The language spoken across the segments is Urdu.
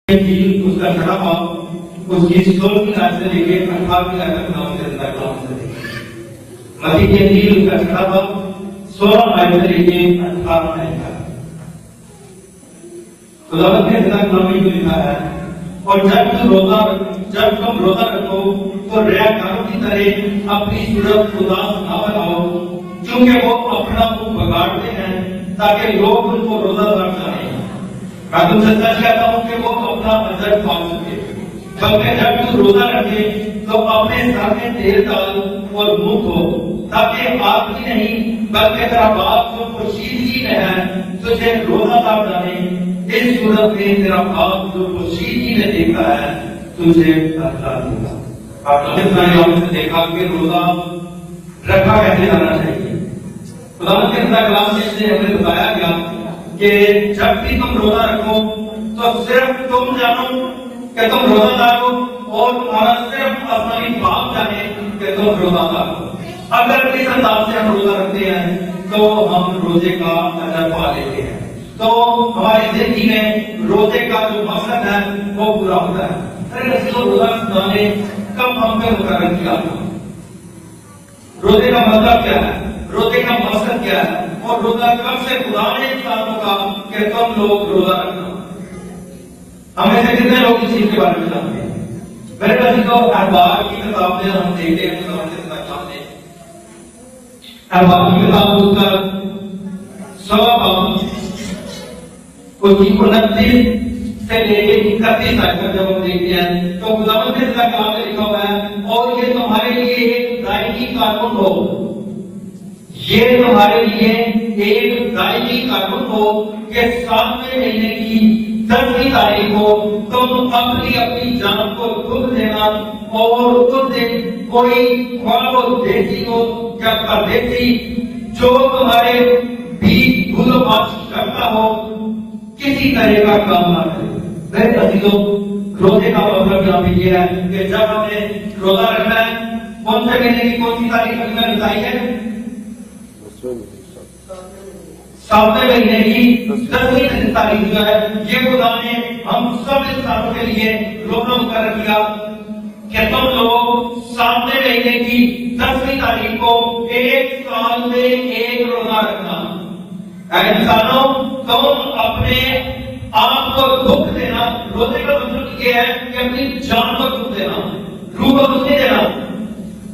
اس کا چھٹا باب اس کی 16 آیت سے لے کے 18 آیت تک نام سے اللہ کلام سے متی کی انجیل اس کا چھٹا باب 16 آیت سے لے کے 18 آیت تک خداوند نے اللہ کلام میں لکھا ہے اور جب تم روزہ رکھو تو ریاکاروں کی طرح اپنی صورت اداس نہ بناؤ کیونکہ وہ اپنا منہ بگاڑتے ہیں تاکہ لوگ ان کو روزہ دار جانیں۔ میں تم سے سچ کہتا ہوں کہ وہ اپنا اجر پا سکے، بلکہ جب تم روزہ رکھے تو اپنے سر میں تیل ڈال اور منہ دھو تاکہ آپ ہی نہیں بلکہ تیرا باپ جو پوشیدگی میں ہے تجھے روزہ دار جانے۔ اس صورت میں تیرا باپ جو پوشیدگی میں دیکھتا ہے تجھے اجر دے گا۔ آپ نے دیکھا کہ روزہ رکھا کیسے جانا چاہیے۔ خدا کے کلام میں ہمیں بتایا گیا کہ جب بھی تم روزہ رکھو تو صرف تم جانو کہ تم روزہ دار ہو اور تمہارا صرف اپنی باپ جانے کہ تم روزہ دار ہو۔ اگر اس انداز سے ہم روزہ رکھتے ہیں تو ہم روزے کا اجر پا لیتے ہیں، تو ہماری زندگی میں روزے کا جو مقصد ہے وہ پورا ہوتا ہے۔ روزہ خدا نے کب ہم پہ مقرر کیا تھا؟ روزے کا مطلب کیا ہے؟ روزے کا مقصد کیا ہے؟ اور روزہ کب سے خدا نے انسانوں کا کہ تم لوگ روزہ رکھنا؟ ہمیں سے کتنے لوگ اس چیز کے بارے میں جانتے ہیں؟ میرے عزیزو، احبار کی کتاب میں ہم دیکھتے ہیں احبار کی کتاب اس کا 16 باب اس کی 29 سے لے کے 31 آیت تک جب ہم دیکھتے ہیں تو خداوند نے اپنے کلام میں لکھا ہوا ہے اور یہ تمہارے لیے ایک دائمی قانون ہو، یہ تمہارے لیے ایک دائمی قانون ہو کہ 7ویں مہینے کی 10ویں تاریخ کو تم اپنی جان کو دکھ دینا اور اس دن کوئی خواب و دیسی ہو یا پردیسی جو تمہارے بھی بھول و بات کرتا ہو کسی طرح کا کام نہ کرے۔ میرے عزیزوں، روزے کا مطلب یہاں پہ یہ ہے کہ جب ہم نے روزہ رکھنا ہے، کون سے مہینے کی کون سی تاریخ ہم نے بتائی ہے؟ 7ویں مہینے کی 10ویں تاریخ جو ہے یہ خدا نے ہم سب انسانوں کے لیے روزہ مقرر کیا کہ تم لوگ 7ویں مہینے کی 10ویں تاریخ کو ایک سال میں ایک روزہ رکھنا۔ اے انسانوں، تم اپنے آپ کو دکھ دینا، روزے کا مطلب یہ ہے کہ اپنی جان کو دکھ دینا، روح کو دکھ نہیں دینا۔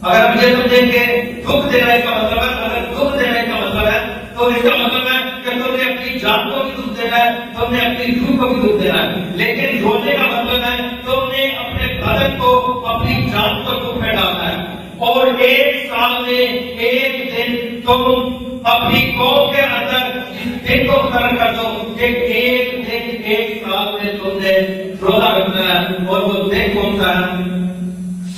اگر ہم یہ سمجھیں کہ دکھ دینے کا مطلب ہے، اگر دکھ دینے کا مطلب ہے تو اس کا مطلب ہے کہ تم نے اپنی جان کو بھی دکھ دینا ہے، تم نے اپنی روح کو بھی دکھ دینا ہے۔ لیکن روزے کا مطلب ہے تم نے اپنے بدن کو، اپنی جان کو دکھ میں ڈالنا ہے اور ایک سال میں ایک دن تم اپنی قوم کے اندر اس دن کو مقرر کر دو کہ ایک دن ایک سال میں تم نے روزہ رکھنا ہے اور وہ دن کون سا ہے؟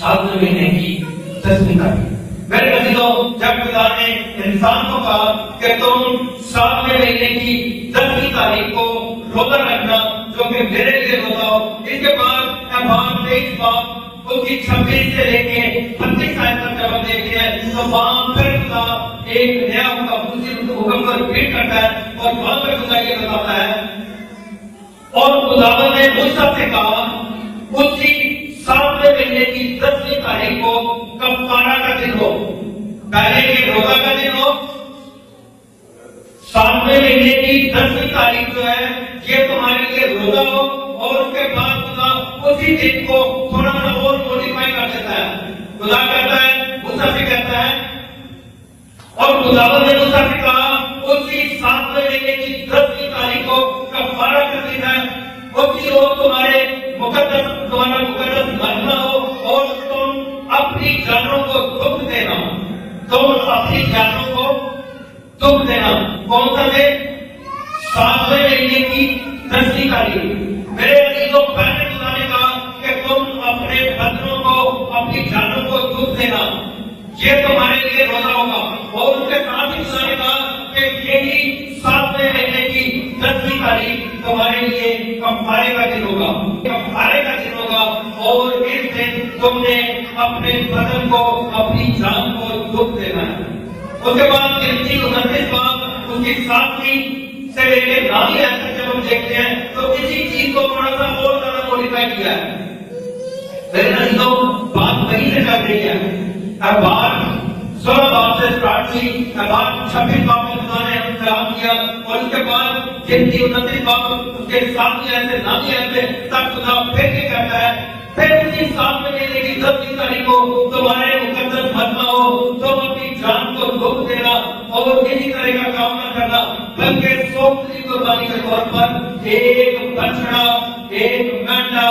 7ویں مہینے کی 10ویں تاریخ۔ میرے عزیزوں، جب خدا نے انسان کو کہا کہ تم 7ویں مہینے کی 10ویں تاریخ کو روزہ رکھنا جو کہ میرے لیے روزہ ہو، اس کے بعد احبار 23 باب اس کی 26 سے لے کے 25 آیت تک جب ہم دیکھتے ہیں تو وہاں پھر خدا ایک نیا حکم کو ریپیٹ کرتا ہے اور وہاں پر خدا یہ بتاتا ہے اور خداوند نے موسیٰ سے کہا اسی 7ویں مہینے کی 10ویں تاریخ کو کفارہ کا دن ہو۔ پہلے یہ روزہ کا دن ہو، 7ویں مہینے کی 10ویں تاریخ جو ہے یہ تمہارے لیے روزہ ہو اور اس کے بعد خدا اسی دن کو تھوڑا سا اور موڈیفائی کر دیتا ہے۔ خدا کہتا ہے، موسیٰ سے کہتا ہے اور خداوند نے موسیٰ سے کہا اسی 7ویں مہینے کی 10ویں تاریخ کو کفارہ کا دن ہے، اسی روز تمہارا مقدس مہینہ ہو اور تم اپنی جانوں کو دکھ دینا، تم اپنی جانوں کو دکھ دینا۔ کون سا دن؟ 7ویں مہینے کی 10ویں تاریخ۔ میرے عزیزوں، پہلے خدا نے کہا کہ تم اپنے بدنوں کو، اپنی جانوں کو دکھ دینا، یہ تمہارے لیے روزہ ہوگا اور اس کے ساتھ ہی خدا نے کہا کہ یہی 7ویں مہینے کی 10ویں تاریخ تمہارے لیے کفارے کا دن ہوگا، کفارے کا دن ہوگا اور اس دن تم نے اپنے بدن کو، اپنی جان کو دکھ دینا ہے۔ اس کے بعد 29 باب اس کی 7ویں سے لے کے 9ویں آیت تک جب ہم دیکھتے ہیں تو اسی چیز کو تھوڑا سا اور زیادہ طے کیا ہے. میرے عزیزوں بات وہی سے چل رہی ہے. اب بات 16 باب سے اسٹارٹ ہوئی، اب بات 26 باب میں خدا نے کلام کیا، اور اس کے بعد جن کی 29 باب اس کے ساتھ ایسے نامی ایسے تب خدا پھر یہ کہتا ہے پھر اسی ساتھ میں کہنے کی 10 تاریخ کو تمہارے مقدس مجمع ہو، تم اپنی جان کو دکھ دینا اور کسی طرح کا کام نہ کرنا، بلکہ سوکھتی قربانی کے طور پر ایک بچڑا، ایک مینڈا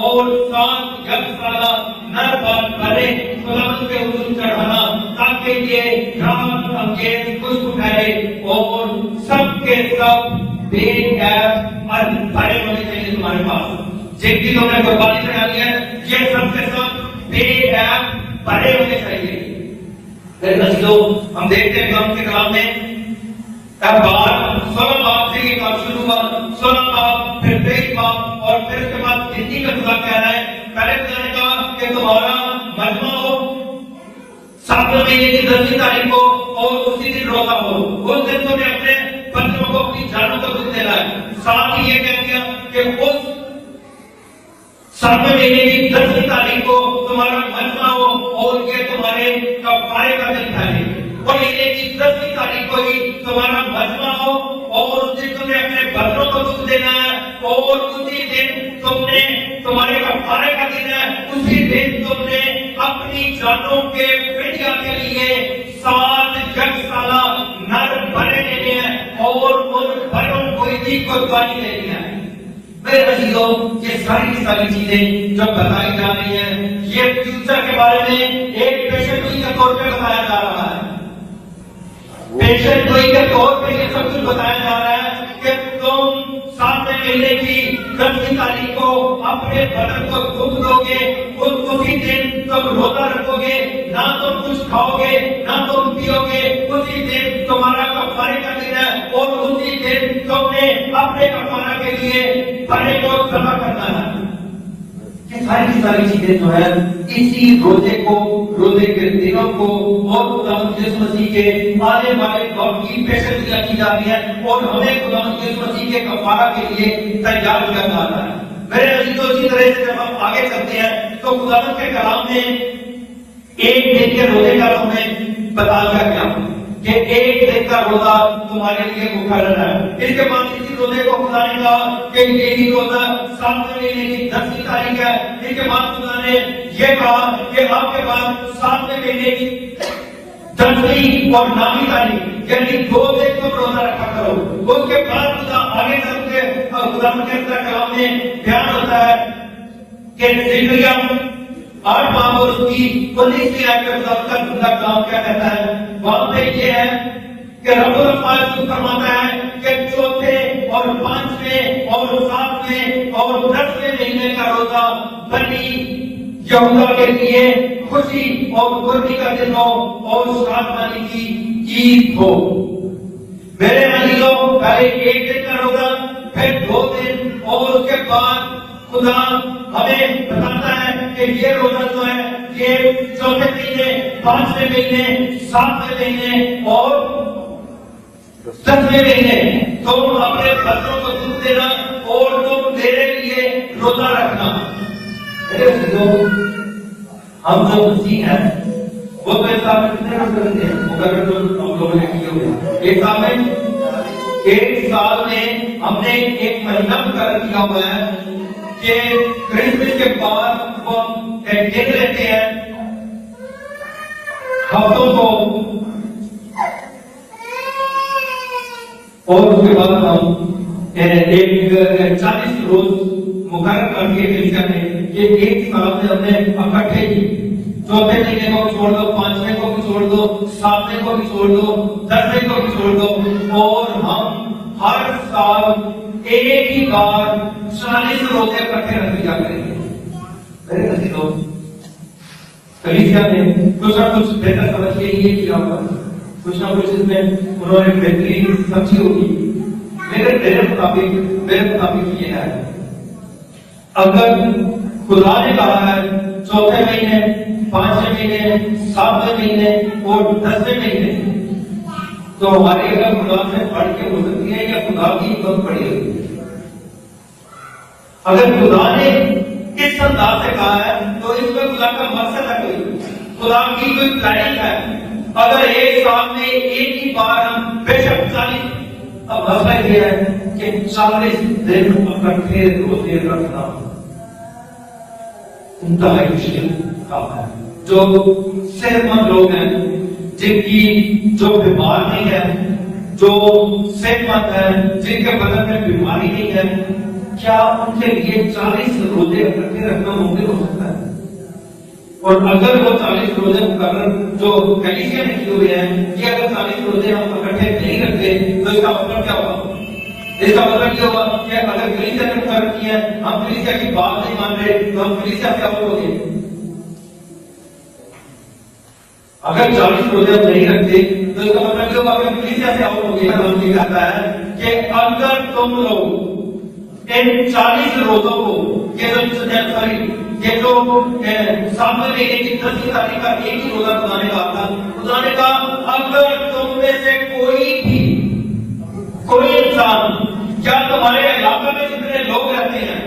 اور 7 یکسالہ نر بال بھرے خدا کے حضور چڑھانا، تاکہ یہ رات انگیز خوشبو ٹھہرے اور سب کے سب بے عیب اور بھرے ہونے چاہیے تمہارے پاس. جن کی تم نے قربانی چڑھانی ہے یہ سب کے سب بے عیب بھرے ہونے چاہیے. میرے عزیزوں ہم دیکھتے ہیں ہم کے کلام میں بات 16 باب سے یہ کام شروع ہوا، 16 باب پھر 23 باب اور پھر اس کے بعد گنتی کا خدا کہہ رہا ہے. پہلے خدا نے کہا کہ تمہارا مجمع ہو 7 مہینے کی 10 تاریخ کو اور اسی دن روزہ ہو. اس دن تم نے اپنے بچوں کو اپنی جانوں کو دکھ دینا ہے. ساتھ ہی یہ کہہ دیا کہ اس 7 مہینے کی 10 تاریخ کو تمہارا مجمع ہو اور یہ تمہارے کفارے کا دن ہے. اور مہینے کی 10 تاریخ کو ہی تمہارا مجمع ہو اور اس دن تمہیں اپنے بچوں کو دکھ دینا ہے اور اسی دن تم نے تمہارے کفارے کا دن ہے. اسی دن تم نے اپنی جانوں کے فدیہ کے لیے 7 یکسالہ نر بھرے لینے ہیں اور ان بھروں کو ہی قربانی دینی ہے. میرے عزیزوں یہ ساری چیزیں جو بتائی جا رہی ہیں یہ فیوچر کے بارے میں ایک پیشن گوئی کے طور پہ بتایا جا رہا ہے. پیشن گوئی کے طور پہ یہ سب کچھ بتایا جا رہا ہے کہ تم 7 مہینے کی 10 تاریخ کو اپنے بدن کو دکھ دو گے، اسی دن تم روزہ رکھو گے، نہ تم کچھ کھاؤ گے نہ تم پیو گے. اسی دن تمہارا کفارے کا دن ہے اور اسی دن تم نے اپنے کفارہ کے لیے بڑے کو ذبح کرنا ہے. یہ ساری چیزیں جو ہے اسی روزے کو، روزے کے دنوں کو اور خدا یسوع مسیح کے آنے والے دور کی پیشگوئی کی جاتی ہے اور ہمیں خدا یسوع مسیح کے کفارہ کے لیے تیار کیا جاتا ہے. میرے عزیزوں اسی طرح سے جب ہم آگے چلتے ہیں تو خدا کے کلام میں ایک دن کے روزے کا ہمیں بتا دیا گیا کہ ایک دن کا روزہ تمہارے لیے مقرر ہے. اس کے بعد اسی روزے کو خدا نے کہا کہ یہ روزہ 7 مہینے کی 10 تاریخ ہے. اس کے بعد خدا نے یہ کہا کہ آپ کے پاس 7 مہینے کی 10 اور 9 تاریخ یعنی 2 دن تم روزہ رکھا کرو. اس کے بعد خدا آگے چل کے خدا کے کلام میں بیان ہوتا ہے کہ زکریا 8 باب اور اس کی 19 آیت کے مطابق خدا کلام کیا کہتا ہے. وہاں پہ یہ ہے کہ رب العالمین فرماتا ہے کہ 4 اور 5 اور 7 اور 10 مہینے کا روزہ بنی یہودا کے لیے خوشی اور خوشی کا دن ہو اور شادمانی کی عید ہو. میرے عزیزوں پہلے ایک دن کا روزہ پھر 2 دن اور اس کے بعد خدا ہمیں بتاتا ہے کہ یہ روزہ جو ہے یہ 4 مہینے 5 مہینے 7 مہینے اور 10 مہینے تم اپنے بچوں کو دودھ دینا اور تم میرے لیے روزہ رکھنا. ہم جو مسیح ہیں وہ تو ایک سال میں کتنے روزے رکھتے ہیں مقرر جو ہم لوگوں نے کیے ہوئے ایک سال میں ہم نے ایک مہینہ مقرر کیا ہوا ہے کہ کرسمس کے بعد وہ ایک دن رہتے ہیں ہفتوں کو اور اس کے بعد ہم ایک 40 روز مقرر کر کے کلیسیا میں یہ ایک سال میں ہم نے اکٹھے کی. 4 مہینے کو بھی چھوڑ دو، 5 کو بھی چھوڑ دو، 7 کو بھی چھوڑ دو، 10 کو بھی چھوڑ دو اور ہم ہر سال ایک ہی بار 40 روزے اکٹھے رکھ دیا کریں گے. میرے عزیزوں کلیسیا نے کچھ نہ کچھ بہتر سمجھ کے یہ کیا ہوگا، کچھ نہ کچھ اس میں انہوں نے بہترین سمجھی ہوگی. میرے مطابق یہ ہے اگر خدا نے کہا ہے 4 مہینے 5 مہینے 7 مہینے اور 10 مہینے تو ہماری اگر خدا سے پڑھ کے ہو سکتی ہے یا خدا کی بہت بڑی ہوتی ہے. اگر خدا نے رہا ہے تو اس میں خدا کا مقصد ہے، کوئی خدا کی کوئی پلاننگ ہے. اگر ایک سال میں ایک ہی بار ہم بے شک 40، اب مسئلہ یہ ہے کہ 40 دن اکٹھے روزے رکھنا انتہائی مشکل کام ہے. جو صحت مند لوگ ہیں، جن کی جو بیمار نہیں ہے، جو صحت مند ہے، جن کے بدن میں بیماری نہیں ہے، کیا ان کے لیے 40 روزے اکٹھے رکھنا ممکن ہو سکتا ہے؟ اور اگر وہ 40 روزے مقرر جو کلیسیا نے کیے ہوئے ہیں، کہ اگر 40 روزے ہم اکٹھے نہیں رکھتے تو اس کا مطلب کیا ہوگا؟ اس کا مطلب یہ ہوگا کہ اگر کلیسیا نے مقرر کیا ہے، ہم کلیسیا کی بات نہیں مان رہے تو ہم کلیسیا سے آؤٹ ہو گئے. اگر 40 روزے ہم نہیں رکھتے تو اس کا مطلب یہ ہوگا کہ ہم کلیسیا سے آؤٹ ہو گئے. ہم یہ کہتا ہے کہ اگر تم لوگ ان 40 روزوں کو یہ جو سامنے مہینے کی 10 تاریخ کا ایک ہی روزہ خدا نے کہا تھا، خدا نے کہا اگر تم میں سے کوئی انسان، کیا تمہارے علاقہ میں جتنے لوگ رہتے ہیں،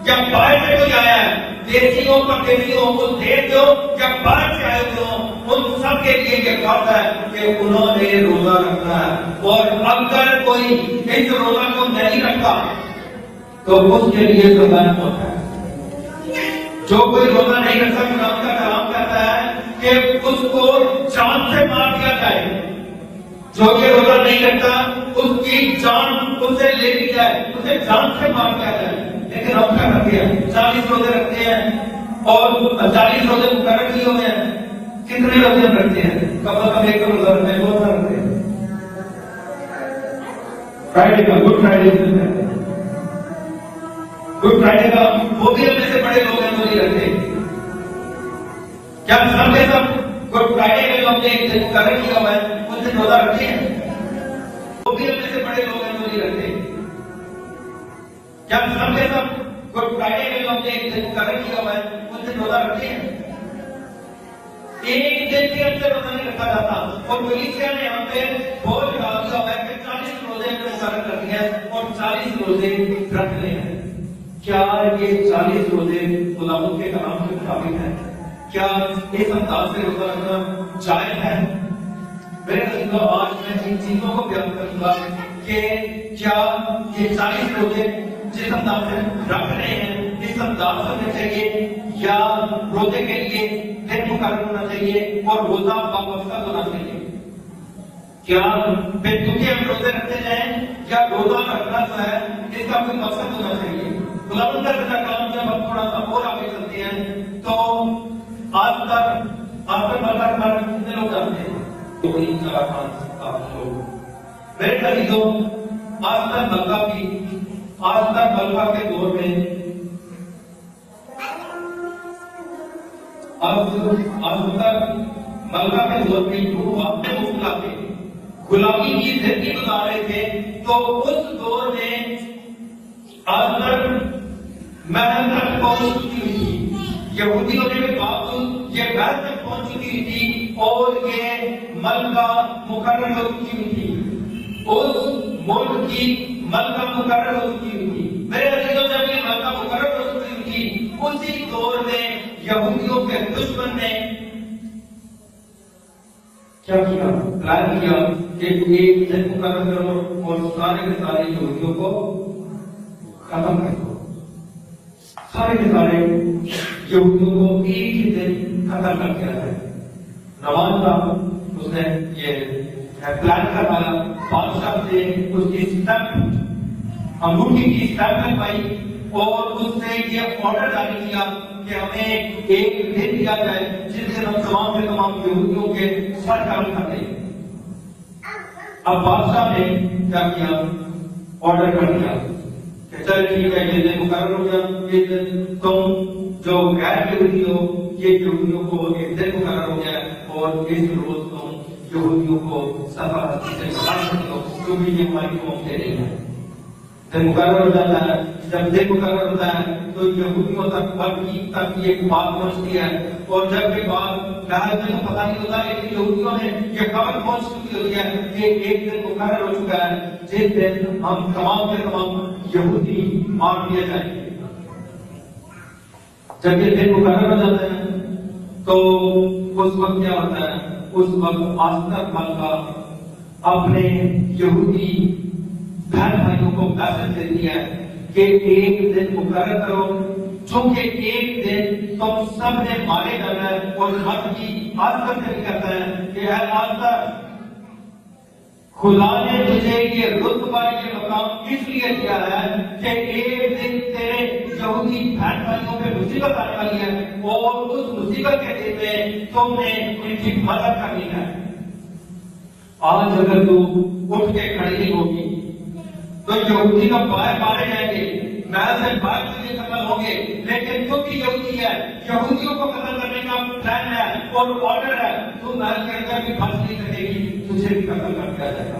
کیا باہر سے کوئی آیا ہے، دیسیوں پردیسیوں کو دیکھ دو، کیا باہر سے آئے ہوں، ان سب کے لیے یہ بات ہے کہ انہوں نے روزہ رکھنا ہے. اور اگر کوئی اس روزہ کو نہیں رکھتا تو اس کے لیے سزا موت ہے. جو کوئی روزہ نہیں رکھتا، خدا کا کلام کہتا ہے کہ اس کو جان سے مار دیا جائے. جو یہ روزہ نہیں رکھتا اس کی جان اس سے لے لی جائے، اسے جان سے مار دیا جائے. لیکن ہم کیا کرتے ہیں؟ 40 روزے رکھتے ہیں اور 40 روزے مقرر کیے ہوئے ہیں. کتنے روزے رکھتے ہیں؟ کم از کم ایک روزہ رکھتے ہیں، روزہ رکھتے ہیں. فرائیڈے کا گڈ فرائیڈے کا وہ بھی ہمیں سے بڑے لوگ ہیں وہ نہیں رکھتے. کیا سب کے سب گڈ فرائیڈے کے لوگ نے ایک دن مقرر کیا ہوا ہے اس دن روزہ رکھتے ہیں؟ وہ بھی ہمیں سے بڑے لوگ ہیں وہ نہیں رکھتے. کیا سب کے سب گڈ فرائیڈے کے لوگ نے ایک دن مقرر کیا ہوا ہے اس دن روزہ رکھتے ہیں؟ ایک دن کے اندر روزہ نہیں رکھا جاتا. اور کلیسیا نے ہم پہ بوجھ ڈال دیا ہوا ہے کہ 40 روزے مقرر کرنی ہے اور 40 روزے رکھنے ہیں. کیا یہ 40 روزے خداوند کے کلام کے مطابق ہیں؟ کیا اس انداز سے روزہ رکھنا جائز ہے؟ میرے عزیزو، آج میں ان چیزوں کو بیان کروں گا کہ کیا یہ 40 روزے جس انداز سے رکھ رہے ہیں اس انداز سے ہونا چاہیے، یا روزے کے لیے دن مقرر ہونا چاہیے اور روزہ باوقت ہونا چاہیے؟ کیا بے تکی ہم روزے رکھتے جائیں یا روزہ رکھنا جو ہے اس کا کوئی مقصد ہونا چاہیے؟ خداوند کا کلام جب ہم تھوڑا سا اور آگے چلتے ہیں تو آج تک پر کتنے لوگ جانتے ہیں؟ تو وہی 4-5 لوگ. میرے عزیزو، آج تک ملکہ کے دور میں ملکہ کے دور میں لوگ اپنے مفلا تھے، غلامی کی زندگی گزار رہے تھے. تو اس دور میں آج تک محل تک پہنچ چکی ہوئی تھی. یہودی ہونے کے باوجود یہ محل تک پہنچ چکی ہوئی تھی اور یہ ملکہ مقرر ہو چکی ہوئی تھی. اس ملک کی ملکہ مقرر ہو چکی ہوئی تھی. میرے عزیزوں، جب یہ ملکہ مقرر ہو چکی ہوئی تھی، اسی دور میں یہودیوں کے دشمن نے کیا کیا؟ پلان کیا کہ ایک دن مقرر کرو اور سارے کے سارے یہودیوں کو ختم کر دو. سارے کے سارے یہودیوں کو ایک ہی دن ختم کر دیا جائے. نواز صاحب اس نے یہ پلان کروایا، بادشاہ سے اس کی اسٹیمپ، انگوٹھی کی اسٹیمپ لگوائی اور اس نے یہ آرڈر جاری کیا کہ ہمیں ایک دن دیا جائے جس سے ہم تمام کے تمام یہودیوں کے سر کام کر دیں. اب بادشاہ نے کیا کیا؟ آرڈر کر دیا کہ چل ٹھیک ہے، یہ دن مقرر ہو گیا، یہ دن تم جو غیر یہودی ہو یہ یہودیوں کو ایک دن مقرر ہو گیا اور اس روز تم یہودیوں کو سفارت سے بتا سکتے ہو کیونکہ یہ ہماری قوم سے نہیں ہے. دن مقرر ہو جاتا ہے. جب دن مقرر ہوتا ہے تو یہودیوں تک تک یہ بات پہنچتی ہے اور جب یہ بات شاید کو پتا نہیں ہوتا لیکن یہودیوں نے یہ خبر پہنچ چکی ہوتی ہے کہ ایک دن مقرر ہو چکا ہے جس دن ہم تمام کے تمام یہودی مار دیے جائیں گے. جب یہ دن مقرر ہو جاتے ہیں تو اس وقت کیا ہوتا ہے؟ اس وقت آستر ملکہ اپنے یہودی بہن بھائیوں کو میسج دیتی ہے کہ ایک دن مقرر کرو، چونکہ ایک دن تم سب نے مارے جانا ہے، اور خط کی آستر سے بھی کہتا ہے کہ اے آستر، خدا نے تجھے یہ رتبہ، یہ مقام اس لیے دیا ہے کہ ایک دن تیرے یہودی بہن بھائیوں پہ مصیبت آنے والی ہے، اور اس مصیبت کے دن میں تم نے ان کی مدد کرنی ہے۔ آج اگر تو اٹھ کے کھڑی نہیں ہوگی تو یہودی کا بائیں مارے جائیں گے، محض سے باہر کے لیے قتل ہوں گے، لیکن تو بھی یہودی ہے، یہودیوں کو قتل کرنے کا پلان ہے اور آرڈر ہے، تو محض کے اندر بھی بھاگ نہیں کرے گی، تجھے بھی قتل کر دیا جائے گا۔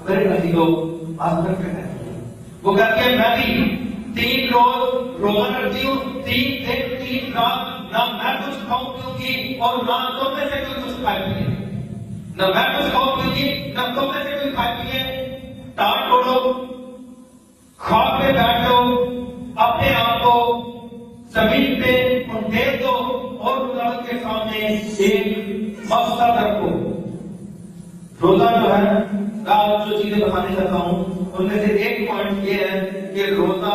میرے عزیزو، آج تک کہتے ہیں وہ کہتے ہیں میں بھی 3 روز روزہ رکھتی ہوں، 3 دن 3 رات نہ میں کچھ کھاؤں پیوں گی اور نہ تم میں سے کوئی کچھ کھائے پیے، نہ میں کچھ کھاؤں پیوں گی نہ تم میں سے کوئی کھائے پیے۔ ٹاٹ توڑو، خواب پہ بیٹھو، اپنے آپ کو زمین پہ انڈھیل دو اور خدا کے سامنے ایک مقصد رکھو۔ روزہ جو ہے، آج جو چیزیں بتانے چاہتا ہوں ان میں سے ایک پوائنٹ یہ ہے کہ روزہ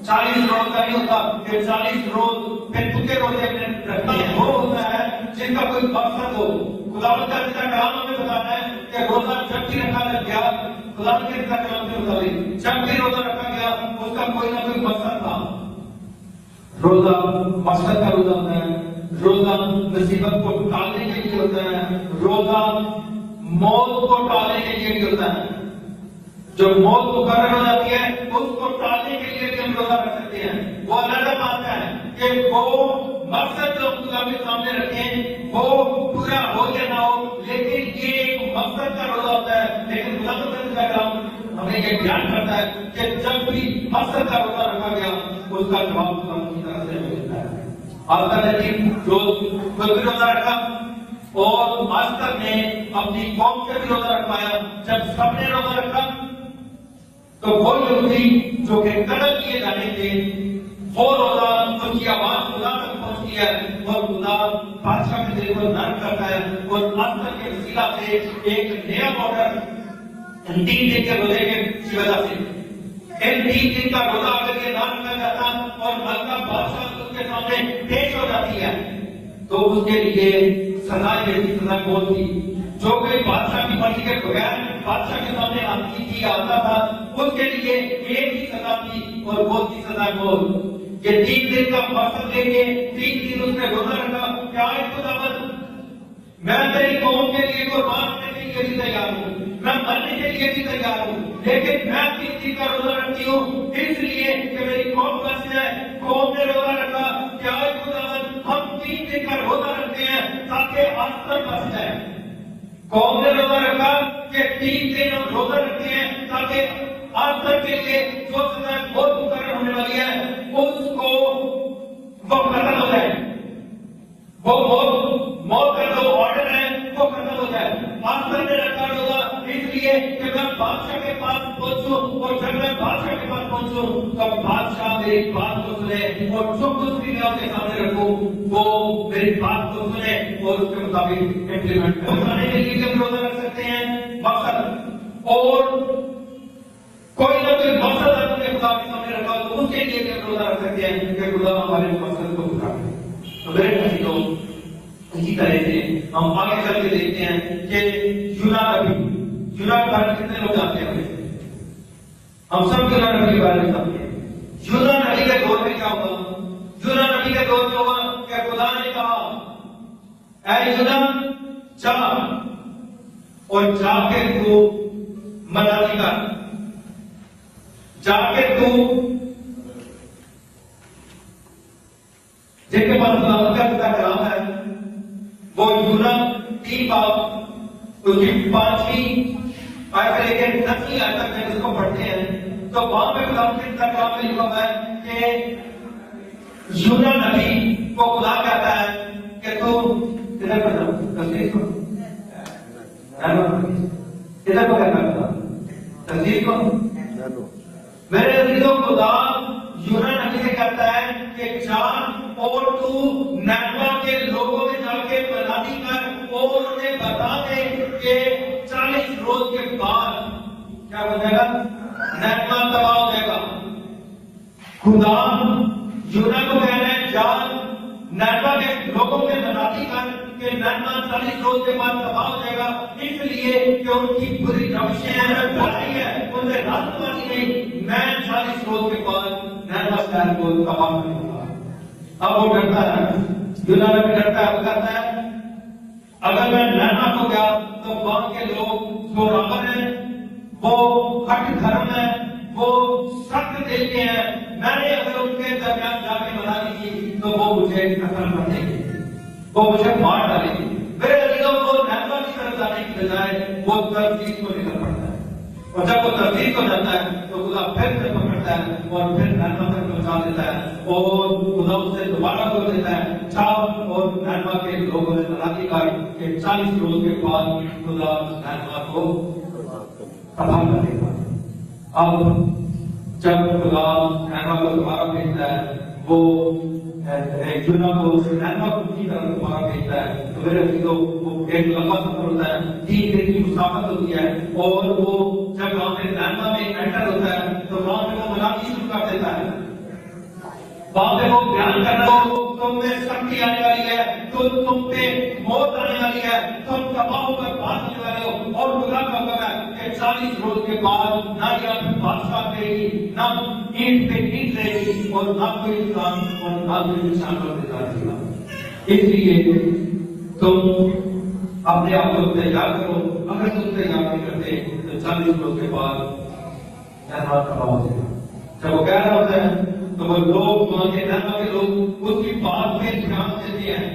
40 روز کا نہیں ہوتا کہ 40 روز پھر تکے روزے رکھنا ہے، وہ ہوتا ہے جن کا کوئی مقصد ہو۔ خدا کا جیسا کلام ہمیں بتاتا ہے کہ روزہ جب بھی رکھا گیا، خدا کے جیسا کلام سے مطابق جب بھی روزہ رکھا گیا اس کا کوئی نہ کوئی مقصد تھا۔ روزہ مقصد کا روزہ ہوتا ہے، روزہ مصیبت کو ٹالنے کے لیے ہوتا ہے، روزہ موت کو ٹالنے کے لیے بھی ہوتا ہے۔ جو موت مقرر ہو جاتی ہے اس کو ٹالنے کے لیے بھی ہم روزہ رکھ سکتے ہیں۔ وہ اللہ مانتا ہے کہ وہ مقصد جو خدا کے سامنے رکھیں وہ پورا ہو یا نہ ہو، لیکن یہ ایک مقصد کا روزہ ہوتا ہے۔ لیکن خدا کا کلام ہمیں یہ بیان کرتا ہے کہ جب بھی مقصد کا روزہ رکھا گیا اس کا جواب خدا کی طرف سے ملتا ہے۔ آستر نے روزہ رکھا اور آستر نے اپنی قوم سے بھی روزہ رکھوایا۔ جب سب نے روزہ رکھا تو وہ یہودی جو کہ قتل کیے جانے تھے، وہ روزہ ان کی آواز خدا تک پہنچتی ہے اور خدا بادشاہ کے دل کو نرم کرتا ہے، اور آستر کے وسیلہ سے ایک نیا آرڈر 3 دن کے روزے کی وجہ سے، ان 3 دن کا روزہ اگر یہ نہ رکھا جاتا اور ملکہ بادشاہ اس کے سامنے پیش ہو جاتی ہے تو اس کے لیے سزا بہت تھی۔ جو کوئی بادشاہ کی مرضی کے بغیر بادشاہ کے سامنے آتی تھی، آتا تھا، اس کے لیے ایک ہی سزا تھی اور وہ تھی سزا بہت۔ یہ 3 دن کا مقصد لے کے 3 دن اس نے روزہ رکھا، کیا خداوند میں تیری قوم کے لیے قربان ہونے کے لیے بھی تیار ہوں، میں مرنے کے لیے بھی تیار ہوں، لیکن میں 3 دن کا روزہ رکھتی ہوں اس لیے کہ میری قوم بچ جائے۔ قوم نے روزہ رکھا، کیا خداوند ہم 3 دن کا روزہ رکھتے ہیں تاکہ آستر بچ جائے۔ قوم نے روزہ رکھا کہ 3 دن ہم روزہ رکھتے ہیں تاکہ آستر کے لیے جو سزا بہت مقرر ہونے والی ہے اس کو وہ ختم ہو جائے، وہ موت کا جو آرڈر ہے وہ ختم ہو جائے۔ آستر نے رکھا روزہ اس لیے کہ میں بادشاہ کے پاس پہنچوں، اور جب میں بادشاہ کے پاس پہنچوں تو بادشاہ میری بات کو سنے اور جو کچھ بھی میں اس کے سامنے رکھوں وہ میری بات کو سنے اور اس کے مطابق امپلیمنٹ کرنے کے لیے ہم روزہ رکھ سکتے ہیں۔ مقصد اور کوئی نہ کوئی مقصد اپنے خدا کے سامنے رکھا تو اس کے لیے بھی ہم روزہ رکھ سکتے ہیں کہ خدا ہمارے مقصد کو پورا کرے۔ تو میرے عزیزو، اسی طرح سے ہم آگے چل کے دیکھتے ہیں کہ یونا نبی کے بارے میں کتنے لوگ جانتے ہیں؟ ہم سب یونا نبی کے بارے میں جانتے ہیں۔ یونا نبی کے دور میں کیا ہوا؟ یونا نبی کے دور میں ہوا کہ خدا نے کہا اے یونا جا اور جا کے تو مناتی کر، جا کے تو جن کے پاس خدا کا کلام ہے وہ یونا 3 باب اس کی 5ویں آیت سے لے کے 10ویں آیت تک میں اس کو پڑھتے ہیں تو وہاں پہ خدا کا کلام میں لکھا ہے کہ یونا نبی کو خدا کہتا ہے کہ تو ادھر پر جاؤ، تصدیق کرو، ادھر کو کہتا ہے تصدیق کرو۔ میرے عزیزوں، خدا یونا نبی سے کہتا ہے کہ جان اور تو نینوا کے لوگوں میں جا کے منادی کر اور انہیں بتا دے کہ 40 روز کے بعد کیا ہو جائے گا، نینوا تباہ ہو جائے گا۔ خدا یونا کو کہہ رہے ہیں جا نینوا کے لوگوں میں منادی کر کہ نینوا 40 روز کے بعد تباہ ہو جائے گا، اس لیے کہ ان کی بری روشیں ہیں، برائی ہے، ان سے راست بانی نہیں، میں 40 روز کے بعد نینوا شہر کو تباہ کروں گا۔ اب وہ ڈرتا ہے، یونا بھی ڈرتا ہے، وہ کہتا ہے اگر میں نینوا کو گیا تو وہاں کے لوگ زوراور ہیں، وہ ہٹ دھرم ہے، وہ سخت دل کے ہیں، میں نے اگر ان کے درمیان جا کے منادی کی تو وہ مجھے قتل کر دیں گے، وہ مجھے مار ڈالیں گے۔ میرے عزیزوں کو نینوا کی طرف جانے کی بجائے وہ ترجیح کو نکل پڑتا ہے، اور جب وہ ترجیح کو جاتا ہے تو خدا پھر سے پکڑتا ہے اور پھر نینوا تک پہنچا دیتا ہے، اور خدا اسے دوبارہ کر دیتا ہے جاؤ اور نینوا کے لوگوں نے منادی کی کہ 40 روز کے بعد خدا نینوا کو تباہ کر دے گا۔ اب جب خدا نینوا کو دوبارہ بھیجتا ہے، وہ یونا کو نینوا کی طرف دوبارہ بھیجتا ہے، تو میرے عزیزوں وہ ایک لمبا سفر ہوتا ہے، 3 دن کی مسافت ہوتی ہے، اور وہ جب وہاں پہ نینوا میں انٹر ہوتا ہے تو وہاں پہ وہ منادی شروع کر دیتا ہے، وہاں پہ وہ بیان کرنا تم میں سختی آنے والی ہے، تو تم پہ موت آنے والی ہے، تم تباہ ہو کر باہر ہونے والے ہو، اور خدا کا حکم ہے کہ 40 روز کے بعد نہ یہاں پہ بادشاہ کرے گی، نہ اینٹ پہ اینٹ رہے گی، اور نہ کوئی انسان اور نہ کوئی نشان پر دیتا رہے گا۔ اس لیے تم اپنے آپ کو تیار کرو، اگر تم تیار نہیں کرتے تو 40 روز کے بعد نینوا تباہ ہو جائے گا۔ جب وہ کہہ رہا ہوتا ہے تو وہ لوگ وہاں کے نینوا کے لوگ اس کی بات پہ دھیان دیتے ہیں،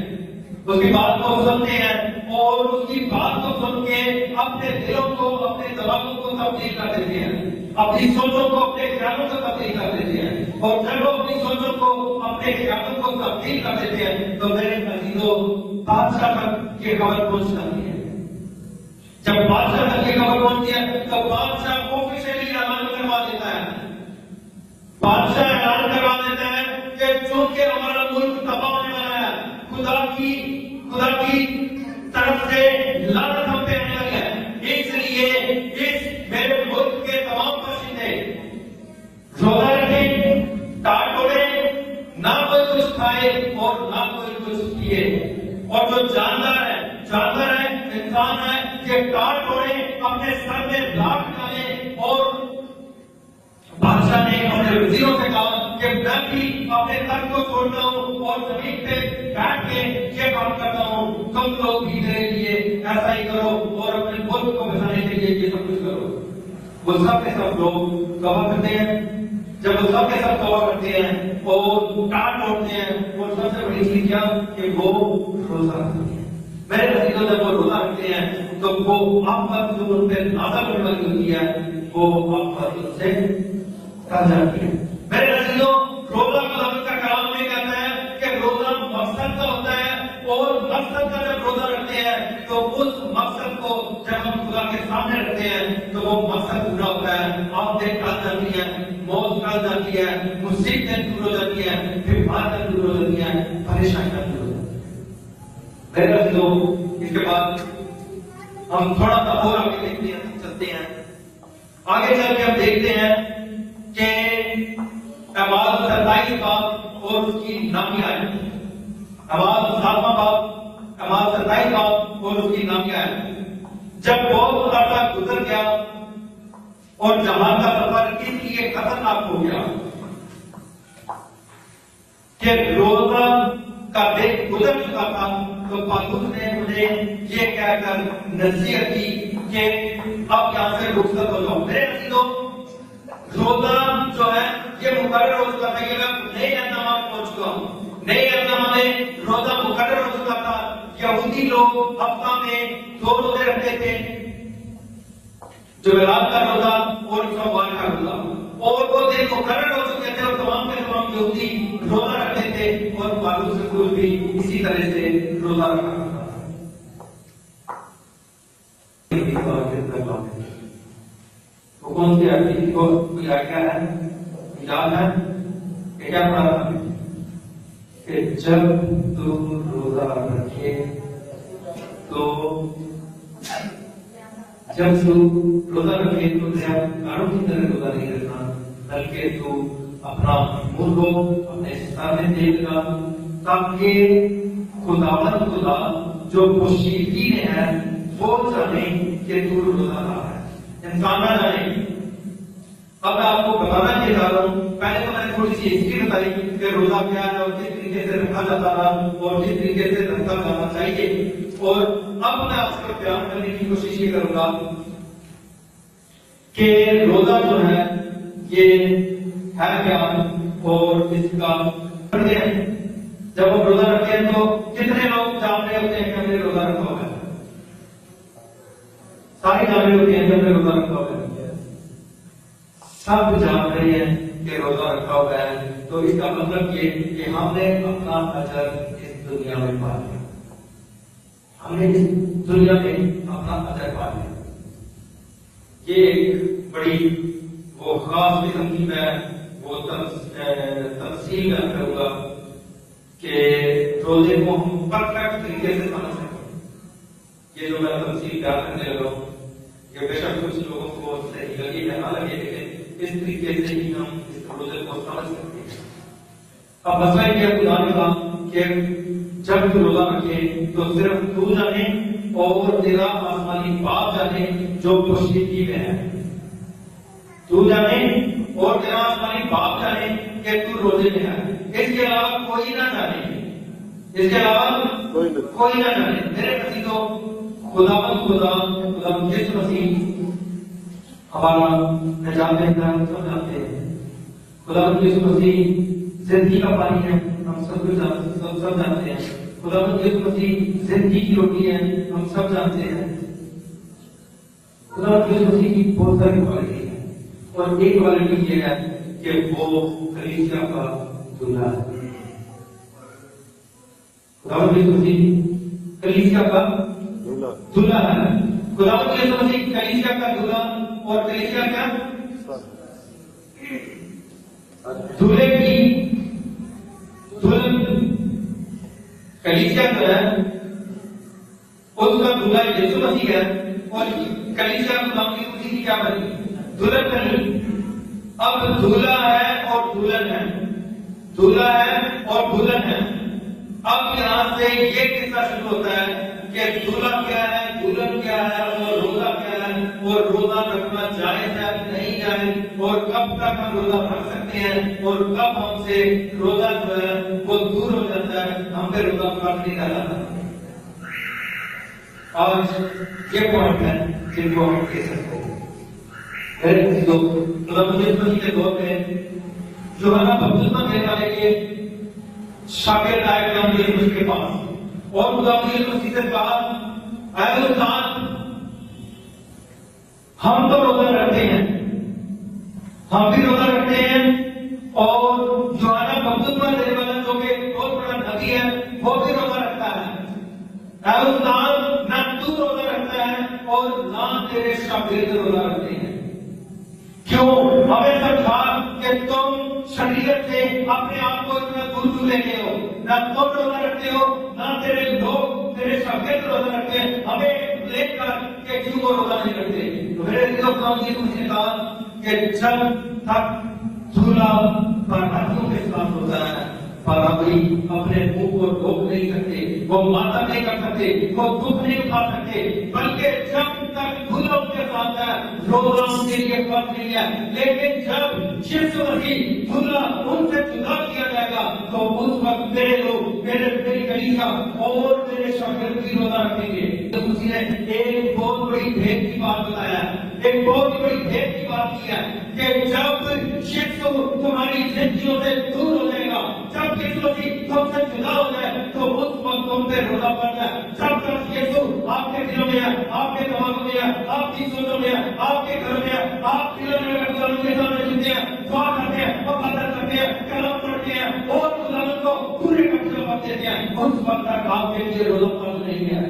اس کی بات کو سنتے ہیں، اور اس کی بات کو سن کے اپنے دلوں کو، اپنے دماغوں کو تبدیل کر دیتے ہیں، اپنی سوچوں کو اپنے خیالوں کو تبدیل کر دیتے ہیں، اور جب وہ اپنی سوچوں کو اپنے خیالوں کو تبدیل کر دیتے ہیں تو میرے عزیزوں بادشاہ تک یہ خبر پہنچ جاتی ہے۔ جب بادشاہ تک یہ خبر پہنچتی ہے تو بادشاہ آفیشلی اعلان کروا دیتا ہے، بادشاہ اعلان کروا دیتا ہے کہ چونکہ ہمارا ملک تباہ ہونے والا ہے، خدا کی طرف سے لعنت ہم پہ آنے والی ہے، اس لیے اس میرے ملک کے تمام باشندے روزہ رکھیں، ٹاٹ توڑیں، نہ کوئی کچھ کھائے اور نہ کوئی کچھ پیے، اور جو جاندار ہے انسان ہے کہ ٹاٹ توڑیں، اپنے سر میں لاٹھ ڈالیں، اور بادشاہ نے اپنے وزیروں سے کہا کہ میں بھی اپنے تخت کو چھوڑتا ہوں اور زمین پہ بیٹھ کے یہ کام کرتا ہوں، تم لوگ بھی میرے لیے ایسا ہی کرو اور اپنے ملک کو بچانے کے لیے یہ سب کچھ کرو۔ وہ سب کے سب لوگ توبہ کرتے ہیں، جب وہ سب کے سب توبہ کرتے ہیں اور ٹاٹ توڑتے ہیں، اور سب سے بڑی چیز کیا کہ وہ روزہ رکھتے ہیں۔ میرے عزیزوں جب وہ روزہ رکھتے ہیں تو وہ آفت جو ان پہ نازل ہونے والی ہوتی ہے وہ آفت سے جاتی ہے۔ میرے عزیزوں روزہ خدا کا کلام میں کہتا ہے کہ روزہ مقصد کا ہوتا ہے، اور مقصد کا جب روزہ رکھتے ہیں تو اس مقصد کو جب ہم خدا کے سامنے رکھتے ہیں تو وہ مقصد پورا ہوتا ہے، آفتیں ٹل جاتی ہے، موت ٹل جاتی ہے، مصیبتیں دور ہو جاتی ہے، بیماریاں دور ہو جاتی ہیں، پریشانیاں دور ہو جاتی ہیں۔ میرے عزیزوں اس کے بعد ہم تھوڑا سا اور آگے دیکھتے ہیں، چلتے ہیں آگے چل کے ہم دیکھتے ہیں کہ اعمال 27 باب اور اس کی نامیاں ہیں، اعمال 7 باب، اعمال 27 باب اور اس کی نامیاں ہیں۔ جب بہت عرصہ گزر گیا اور جہان کا سفر اس لیے خطرناک ہو گیا کہ روزہ کا دن گزر چکا تھا، تو پالوس نے انہیں یہ کہہ کر نصیحت کی کہ اب یہاں سے رخصت ہو جاؤ۔ میرے عزیزوں روزہ جو ہے یہ مقرر ہو چکا تھا، یہ میں نئے اہدامات پہنچ چکا ہوں، نئے اہدامات میں روزہ مقرر ہو چکا تھا۔ یہودی لوگ ہفتہ میں 2 روزے رکھتے تھے، جمعرات کا روزہ اور اتوار کا روزہ، اور وہ دن مقرر ہو چکے تھے، اور تمام کے تمام یہودی روزہ رکھتے تھے، اور پالوس رسول بھی اسی طرح سے روزہ رکھا کرتا تھا۔ وہ کون سی حدیث کو کوئی آئیڈیا ہے، یاد ہے کہ کیا پڑھا تھا کہ جب تو روزہ رکھے تو تیرا کاروں کی طرح روزہ نہیں رکھنا، بلکہ تو اپنا منہ کو اپنے سامنے دیکھ گا تاکہ خدا جو پوشیدگی میں ہے وہ جانے کہ تو روزہ رہا ہے، انسان نہ جانے۔ اب میں آپ کو بتانا چاہتا ہوں، پہلے تو میں نے تھوڑی سی ہسٹری بتائی کہ روزہ کیا ہے اور کس طریقے سے رکھا جاتا تھا اور کس طریقے سے رکھا جانا چاہیے، اور اب میں آپ کو بیان کرنے کی کوشش یہ کروں گا کہ روزہ جو ہے یہ ہے کیا اور اس کا کرتے ہیں۔ جب ہم روزہ رکھتے ہیں تو کتنے لوگ جان رہے ہوتے ہیں کہ ہم نے روزہ رکھا ہوا ہے؟ سارے جان رہے ہوتے ہیں کہ ہم نے روزہ رکھا ہوا ہے، سب جان رہے ہیں کہ روزہ رکھا ہوا ہے، تو اس کا مطلب یہ کہ ہم نے اپنا اجر اس دنیا میں پا لیا، ہم نے اس دنیا میں اپنا اجر پا لیا۔ یہ ایک بڑی وہ خاص قسم کی میں وہ تفصیل بیان کروں گا کہ روزے کو ہم پرفیکٹ طریقے سے سمجھ سکیں۔ یہ جو میں تفصیل بیان کرنے لگا ہوں یہ بے شک کچھ لوگوں کو صحیح لگے یا نہ لگے، لیکن اس طریقے سے ہی ہم اس روزے کو سمجھ سکتے ہیں۔ اب مسئلہ یہ خدا نے کہا کہ جب تو روزہ رکھے تو صرف تو جانے اور تیرا آسمانی باپ جانے جو پوشیدگی میں ہے، تو جانے اور تیرا آسمانی باپ جانے کہ تو روزے میں ہے، اس کے علاوہ کوئی نہ جانے، اس کے علاوہ کوئی نہ جانے۔ میرے مسیح تو خدا یسوع مسیح ہمارا نجات دہندہ سب جانتے ہیں، خدا یسوع مسیح زندگی کا پانی ہے، ہم سب جانتے ہیں، خدا یسوع مسیح زندگی کی روٹی ہے، ہم سب جانتے ہیں۔ خدا یسوع مسیح کی بہت ساری کوالٹی ہے، اور ایک کوالٹی یہ ہے کہ وہ کلیسیا کا دلہا ہے۔ خدا یسوع مسیح کلیسیا کا دلہا ہے، خدا یسوع مسیح کلیسیا کا دلہا، اور کلیسیا کیا دلہے کی دلہن، کلیسیا جو ہے اس کا دلہا یسوع مسیح ہے، اور کلیسیا خدا یسوع مسیح کی کیا بنی؟ دلہن بنی۔ اب دلہا ہے اور دلہن ہے، دلہا ہے اور دلہن ہے۔ اب یہاں سے یہ قصہ شروع ہوتا ہے کہ دلہا کیا ہے، دلہن کیا ہے، اور روزہ کیا ہے، اور روزہ رکھنا جائز ہے نہیں جائز، اور کب تک ہم روزہ رکھ سکتے ہیں، اور کب ہم سے روزہ جو ہے وہ دور ہو جاتا ہے، ہم پہ روزہ رکھ نہیں جاتا۔ آج یہ پوائنٹ ہے جن کو ہم کہہ سکتے ہیں۔ خدا مسیح کے دور میں جو ہے نا بپتسمہ دینے والے کے شاگرد آئے خدا مسیح کے پاس، اور خدا مسیح سے کہا اے استاد ہم تو روزہ رکھتے ہیں، ہم بھی روزہ رکھتے ہیں، اور جو ہے نا بپتسمہ دینے والا جو کہ بہت بڑا نبی ہے وہ بھی روزہ رکھتا ہے۔ اے استاد نہ تو روزہ رکھتا ہے اور نہ تیرے شاگرد روزہ رکھتے ہیں، کیوں؟ ہمیں سمجھا کہ تم شریعت سے اپنے آپ کو اتنا دور کیوں لے گئے ہو، نہ تم روزہ رکھتے ہو نہ تیرے لوگ تیرے شاگرد روزہ رکھتے ہیں، ہمیں دیکھ کر کہ کیوں وہ روزہ نہیں رکھتے۔ تو میرے دل کو نے کہا کہ جب تک دھولا برابریوں کے ساتھ ہوتا ہے، برابری اپنے منہ کو روک نہیں سکتے، وہ ماتا نہیں کر سکتے، وہ دکھ نہیں اٹھا سکتے، بلکہ جب تک دھولا ان کے ساتھ ہے روزہ ان کے لیے فرض نہیں ہے، لیکن جب یسوع مسیح دھولا ان سے جدا کیا جائے گا تو اس وقت میرے لوگ میری کلیسا اور میرے شاگرد بھی روزہ رکھیں گے۔ تو اسی نے ایک بہت بڑی بھیت کی بات بتایا ہے، ایک بہت بڑی بھیت کی بات کی ہے کہ جب یسوع تمہاری زندگیوں سے دور ہو جائے گا، جب یسوع تم سے جدا ہو جائے تو اس وقت تم پہ روزہ پڑتا ہے۔ جب تک یسوع آپ کے دلوں میں ہے، آپ کے دماغوں میں ہے، آپ کی سوچوں میں ہے، آپ کے گھر میں ہے، آپ کے سامنے جھکتے ہیں، دعا کرتے ہیں، عبادت کرتے ہیں، کلام پڑھتے ہیں اور خداوند کو پورے کا وقت دیتے ہیں، اس وقت تک آپ کے لیے روزہ فرض نہیں ہے۔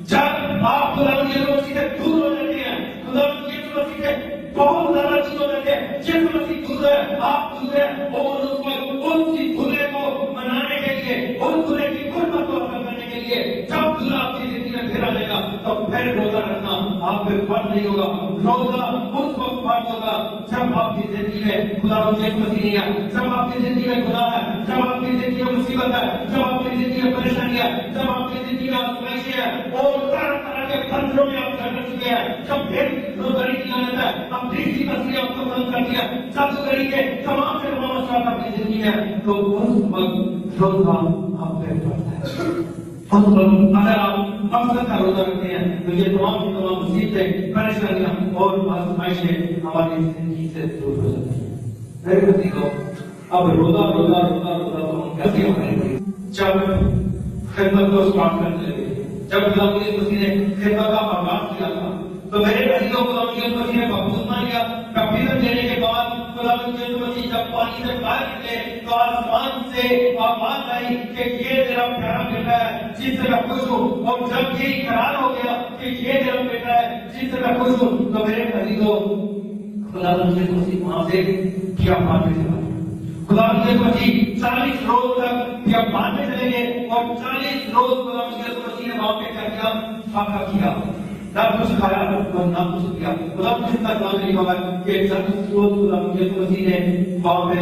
جب آپ خداوند یسوع مسیح سے دور ہو جاتے ہیں، خداوند یسوع مسیح سے بہت زیادہ چیز ہو جاتے ہیں، یسوع مسیح دور ہے، آپ دور ہیں، اور اس وقت ان کی دھلے کو منانے کے لیے لیے، اس دلہے کی غربت کو ختم کرنے کے لیے جب دلہا آپ کی زندگی میں پھر آ جائے گا تو پھر روزہ رکھنا آپ پہ فرض نہیں ہوگا. روزہ اس وقت فرض ہوگا جب آپ کی زندگی میں خدا مجھے مسیح نہیں ہے، جب آپ کی زندگی میں گناہ ہے، جب آپ کی زندگی میں مصیبت ہے، جب آپ کی زندگی میں پریشانی ہے، جب آپ کی زندگی میں آزمائشیں ہیں اور طرح طرح کے خطروں میں آپ گزر چکے ہیں، جب پھر روزداری کی عادت ہے، اپنی سی تصویر آپ کو بند کر دیا، سب کری کے تمام سے تمام مسئلہ اپنی زندگی میں، تو اس وقت روزہ آپ پہ فرض ہے. اگر آپ مقصد کا روزہ رکھتے ہیں تو یہ تمام مصیبتیں، پریشانیاں اور آزمائشیں ہماری زندگی سے دور ہو جاتی ہیں. میرے بھائیو، اب روزہ روزہ روزہ روزہ تو ہم کیسے کریں گے؟ جب خدمت کو اسٹارٹ کرنے لگے، جب خدا مسیح نے خدمت کا آغاز کیا تھا تو میرے بھائیو خدا مسیح نے بپتسمہ لیا. بپتسمہ لینے کے بعد خدا مسیح جب پانی سے باہر نکلے تو آسمان سے آواز آئی کہ یہ میرا پیارا بیٹا ہے جس سے میں خوش ہوں. اور جب یہ اقرار ہو گیا کہ یہ میرا بیٹا ہے جس سے میں خوش ہوں تو میرے بھائیو خدا مسیح وہاں سے بیابان میں چلا. خدا مسیح 40 روز تک بیابان میں چلے گئے اور 40 روز خدا مسیح نے وہاں پہ کیا کیا؟ فاقہ کیا، نہ کچھ کھایا اور نہ کچھ کیا. خدا مسیح کا کلام نہیں ہوا کہ 40 روز خدا مسیح نے وہاں پہ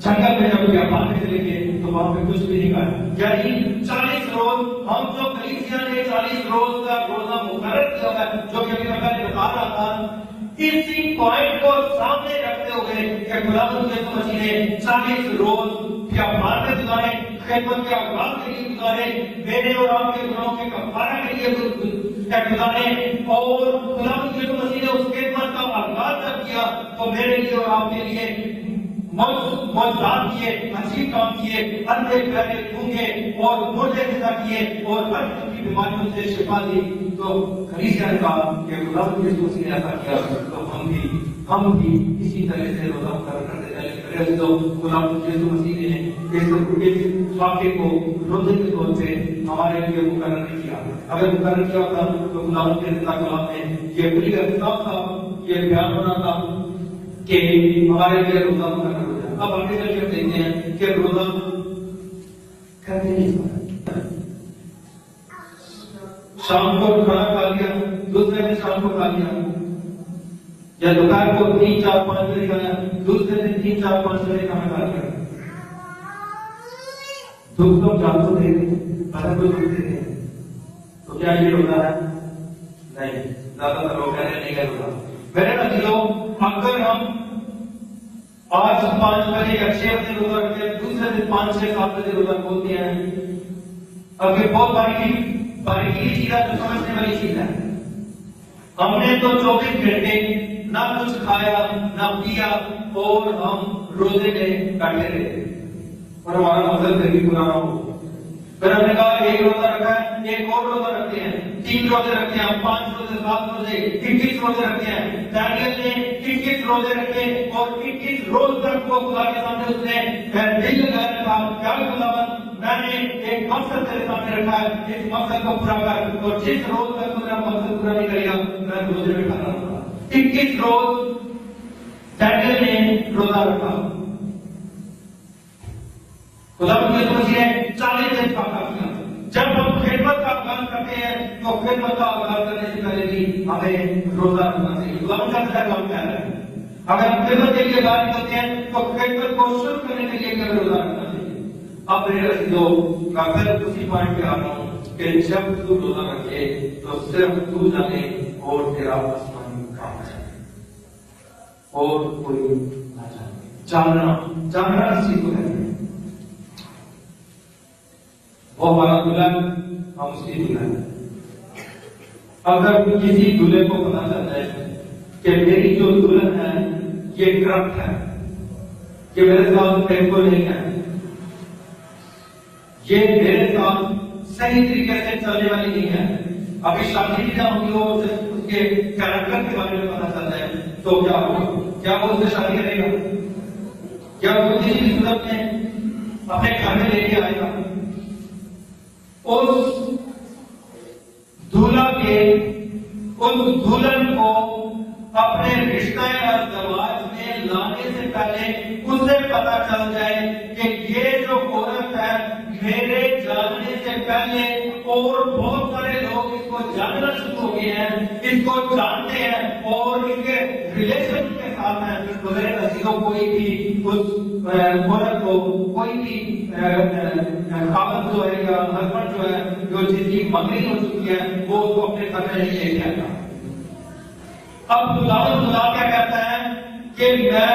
جنگل میں جب بیابان میں چلے گئے تو وہاں پہ کچھ بھی نہیں کھایا. یعنی 40 روز ہم جو کلیسیا نے 40 روز کا روزہ مقرر کیا ہے، جو کہ ابھی میں بتا رہا تھا، اسی پوائنٹ کو سامنے رکھتے ہوئے کہ خدا مسیح نے 40 روز بیابان میں گزارے، خدمت کے آغاز کے لیے گزارے، میرے اور آپ کے گناہوں کے کفارہ کے لیے گزارے. اور خدا مسیح نے اس خدمت کا آغاز جب کیا تو میرے لیے اور آپ کے لیے موجودات کیے، عجیب کام کیے، اندھے بہرے گونگے اور مردے زندہ کیے اور ہر قسم کی بیماریوں سے شفا دی. تو کلیسیا نے کہا کہ خدا مسیح نے ایسا کیا تو ہم بھی اسی طرح سے روزہ مقرر کرتے چلے. تو خدا مسیح نے اس واقعے کو روزے کے طور پہ ہمارے لیے مقرر نہیں کیا. اگر مقرر کیا ہوتا تو خدا کلام میں یہ بڑی اختلاف تھا، یہ بیان ہونا تھا کہ ہمارے لیے روزہ مقرر ہو جائے. اب آگے چل کے دیکھتے ہیں کہ روزہ کرتے نہیں. شام کو کھانا کھا لیا، دوسرے دن شام کو کھا لیا، یا دوپہر کو 3 4 5 بجے کھانا، دوسرے دن 3 4 5 بجے کھانا کھا لیا. دکھ تو جان تو دے اگر کوئی دکھ دے تو کیا یہ روزہ ہے؟ نہیں. زیادہ تر لوگ کہہ رہے نہیں ہے روزہ. میرے بھائیو، اگر ہم آج 5 بجے یا 6 بجے روزہ رکھتے ہیں، دوسرے دن 5 6 7 بجے روزہ کھولتے ہیں، اب یہ بہت باریکی چیز ہے، جو سمجھنے والی چیز ہے. ہم نے تو 24 گھنٹے نہ کچھ کھایا نہ پیا اور ہم روزے میں بیٹھے رہے اور ہمارا مقصد پھر بھی پورا نہ ہو. پھر ہم نے کہا ایک روزہ رکھا ہے، ایک اور روزہ رکھتے ہیں، 3 روزے رکھتے ہیں، 5 روزے 7 روزے 21 روزے رکھتے ہیں. دانیل نے 21 روزے رکھے اور 21 روز تک وہ خدا کے سامنے اس نے دل لگایا تھا. کیا خداوند، میں نے ایک مقصد تیرے سامنے رکھا ہے، اس مقصد کو پورا کر، اور جس روز تک میرا مقصد پورا نہیں کرے گا میں روزے میں کھانا رہوں گا. 21 روز دانیل نے روزہ رکھا. خدا مسیح نے 40 دن فاقہ کیا. جب ہم خدمت کا آغاز کرتے ہیں تو خدمت کا آغاز کرنے سے پہلے بھی ہمیں روزہ رکھنا چاہیے. خدا کا کام کیا ہے؟ اگر ہم خدمت کے لیے باہر نکلتے ہیں تو خدمت کو شروع کرنے کے لیے روزہ رکھنا چاہیے. اب میرے عزیزو، میں پھر اسی پوائنٹ پہ آ رہا ہوں کہ جب تو روزہ رکھے تو صرف تو جانے اور تیرا آسمانی کام ہے اور کوئی نہ جانے. جاننا اس چیز کو ہے وہ ہمارا دلہن، ہم اس کی دلہن. اگر کسی دلہے کو پتا چلتا ہے کہ میری جو دلہن ہے یہ کرپٹ ہے، کہ میرے ساتھ ٹیمپو نہیں ہے، یہ میرے ساتھ صحیح طریقے سے چلنے والی نہیں ہے، ابھی شادی بھی نہ ہوئی ہو، اس کے کیریکٹر کے بارے میں پتا چلتا ہے، تو کیا ہوگا؟ کیا وہ اس سے شادی کرے گا؟ کیا وہ کسی صورت میں اپنے گھر میں لے کے آئے گا؟ اس دولہا کے اس دلہن کو اپنے رشتہ ازدواج میں لانے سے پہلے اسے پتا چل جائے کہ یہ جو عورت پہلے اور بہت سارے لوگ اس کو جاننا شروع ہو گئے ہیں، اس کو جانتے ہیں اور ان کے ریلیشن کے ساتھ ہیں۔ تو میرے عزیزوں، کوئی بھی اس عورت کو، کوئی بھی خاوند جو ہے یا ہسبینڈ جو ہے جو جس کی منگنی ہو چکی ہے، وہ اس کو اپنے گھر میں نہیں لے کے آتا۔ اب خدا کیا کہتا ہے کہ میں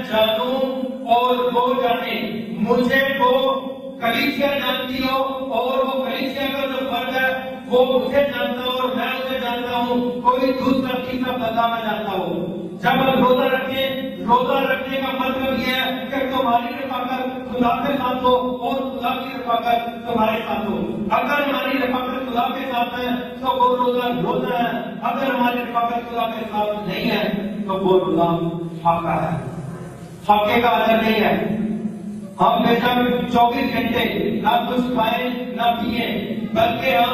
جانوں اور وہ جانے، مجھے وہ کلیسیا جانتی ہو اور وہ کلیسیا کا جو فرد ہے وہ مجھے جانتا ہو اور میں اسے جانتا ہوں، کوئی دوسرا تیسرا بندہ میں جانتا ہوں۔ جب ہم روزہ رکھیں، روزہ رکھنے کا مطلب یہ ہے کہ تمہاری رفاقت خدا کے ساتھ ہو اور خدا کی رفاقت تمہارے ساتھ ہو۔ اگر ہماری رفاقت خدا کے ساتھ ہے تو وہ روزہ ہے، اگر ہماری رفاقت خدا کے ساتھ نہیں ہے تو وہ روزہ فاقہ ہے، فاقے کا اثر نہیں ہے۔ ہم بے شک 24 گھنٹے نہ کچھ کھائیں نہ پیئیں، بلکہ ہم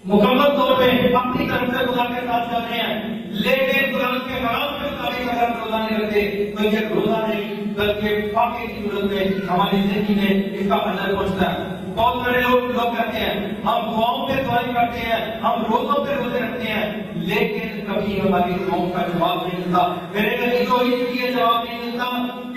مکمل طور پہ اپنی طرف سے خدا کے ساتھ چل رہے ہیں، لیکن قرآن کے حرام کے مطابق اگر روزہ نہیں رکھتے تو یہ روزہ نہیں بلکہ فاقے کی صورت میں ہماری زندگی میں اس کا اثر پہنچتا ہے۔ بہت سارے لوگ کہتے ہیں ہم دعاؤں پہ دعائیں کرتے ہیں، ہم روزوں پہ روزے رکھتے ہیں، لیکن کبھی ہماری دعاؤں کا جواب نہیں ملتا۔ میرے عزیزوں، اس لیے جواب نہیں ملتا،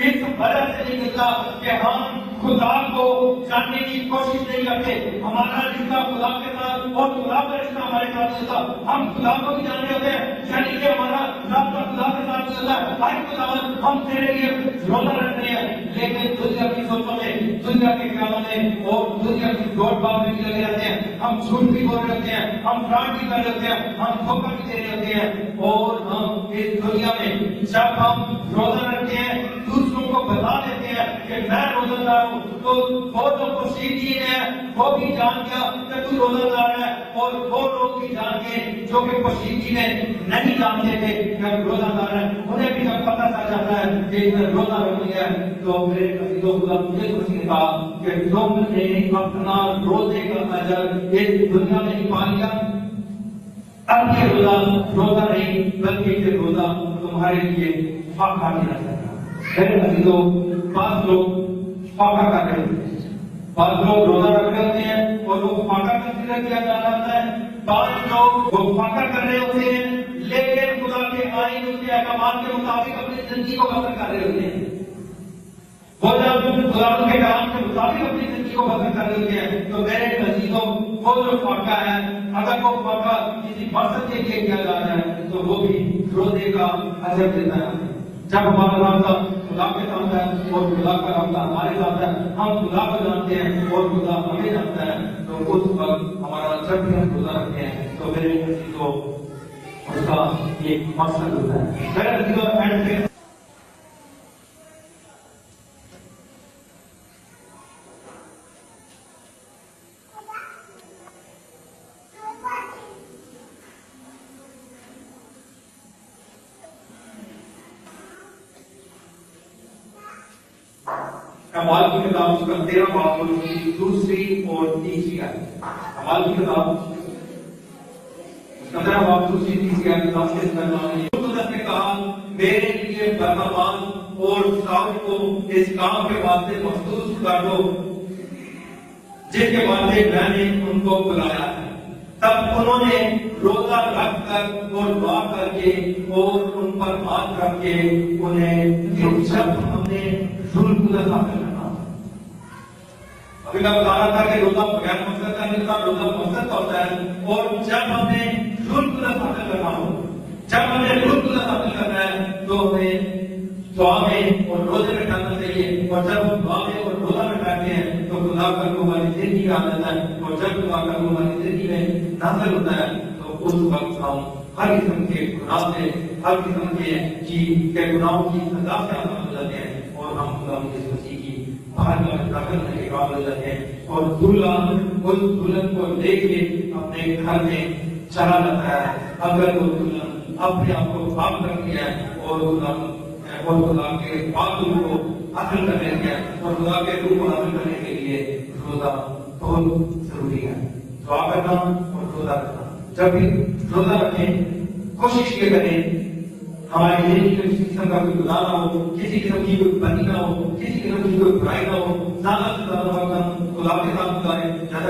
اس وجہ سے نہیں ملتا کہ ہم خدا کو جاننے کی کوشش نہیں کرتے۔ ہمارا رشتہ خدا کے ساتھ اور خدا کا رشتہ ہمارے ساتھ ہوتا، ہم خدا کو بھی جانتے ہوتے ہیں، یعنی کہ ہمارا رابطہ خدا کے ساتھ ہوتا ہے۔ ہر خدا ہم تیرے لیے روزہ رکھتے ہیں، لیکن دنیا کی سوچوں میں، دنیا کے خیالوں میں اور دنیا کی دوڑ بھاگ میں بھی لگے رہتے ہیں۔ ہم جھوٹ بھی بول رہے ہوتے ہیں، ہم فراڈ بھی کر رہے ہوتے ہیں، ہم دھوکہ بھی دے رہے ہوتے ہیں، اور ہم اس دنیا میں جب ہم روزہ رکھتے ہیں دوسروں کو بتا دیتے ہیں کہ میں روزہ دار ہوں، تو وہ جو پوشیدگی ہے وہ بھی جان گیا کہ تو روزہ دار ہے، اور وہ لوگ بھی جان گئے جو کہ پوشیدگی میں نہیں جانتے تھے کہ ہم روزہ دار ہیں، انہیں بھی جب پتہ چل جاتا ہے کہ میں روزہ رکھ لیا ہے، تو میرے عزیزوں خدا مجھے کچھ نہیں کہا کہ تم نے اپنا روزے کا اجر اس دنیا میں ہی پا لیا۔ اب یہ روزہ نہیں بلکہ یہ روزہ تمہارے لیے فاقہ کیا جائے گا۔ میرے عزیزوں، بعض لوگ فاقہ کر رہے ہوتے ہیں، بعض لوگ روزہ رکھ رہے ہوتے ہیں اور وہ فاقہ کنسیڈر کیا جا رہا ہے، بعض لوگ وہ فاقہ کر رہے ہوتے ہیں لیکن خدا کے آئین کے احکامات کے مطابق اپنی زندگی کو بسر کر رہے ہوتے ہیں۔ وہ جب خدا کے کلام کے مطابق اپنی زندگی کو بسر کر رہے ہوتے ہیں تو میرے عزیزوں، وہ جو فاقہ ہے اگر وہ فاقہ کسی مقصد کے لیے کیا جا رہا ہے تو وہ بھی روزے کا اجر دیتا ہے۔ جب ہمارا رابطہ خدا کے ساتھ ہے اور خدا کا رابطہ ہمارے ساتھ ہے، ہم خدا کو جانتے ہیں اور خدا ہمیں جانتا ہے، تو اس وقت ہمارا جب بھی ہم روزہ رکھتے ہیں تو میرے عزیزوں اس کا ایک مقصد ہوتا ہے۔ میرے عزیزوں، اینڈ پہ اعمال کی کتاب اس کا 13 باب اور اس کی دوسری اور تیسری آیت۔ اعمال کی کتاب اس کا 13 باب دوسری تیسری آیت نے کہا میرے لیے برناباس اور ساؤل کو اس کام کے واسطے مخصوص کر دو جس کے واسطے میں نے ان کو بلایا ہے۔ تب انہوں نے روزہ رکھ کر اور دعا کر کے اور ان پر ہاتھ رکھ کے انہیں جب ہم نے ذوالقدس حاصل کرنا، ابھی میں بتا رہا تھا کہ روزہ بغیر مقصد کا نہیں تھا، روزہ مقصد کا ہوتا ہے، اور جب ہم نے ذوالقدس حاصل کرنا ہو، جب ہم نے ذوالقدس حاصل کرنا ہے تو ہمیں دعا میں اور روزے میں کرنا چاہیے، اور جب ہم دعا میں اور روزہ میں بیٹھتے ہیں تو خدا کا روح ہماری زندگی میں آ جاتا ہے، اور جب خدا کا روح ہماری زندگی میں نازل ہوتا ہے تو اس وقت ہم ہر قسم کے گناہ سے، ہر قسم کے گناہوں کی سزا سے آزاد ہو جاتے ہیں، اور ہم خدا مسیح کی باہر میں داخل ہونے کے قابل ہو جاتے ہیں، اور دلہن اس دلہن کو لے کے اپنے گھر میں چلا جاتا ہے۔ اگر وہ دلہن اپنے آپ کو پاک کرتی ہے اور خدا کے پاک روح کو حاصل کرنے کے اور خدا کے روح کو حاصل کرنے کے لیے روزہ بہت ضروری ہے۔ دعا کرنا اور روزہ رکھنا، جب بھی روزہ رکھیں کوشش یہ کریں ہماری زندگی میں کسی قسم کا کوئی گناہ نہ ہو، کسی قسم کی کوئی بدی نہ ہو، کسی قسم کی کوئی برائی نہ ہو، زیادہ سے زیادہ وقت ہم خدا کے ساتھ گزاریں، زیادہ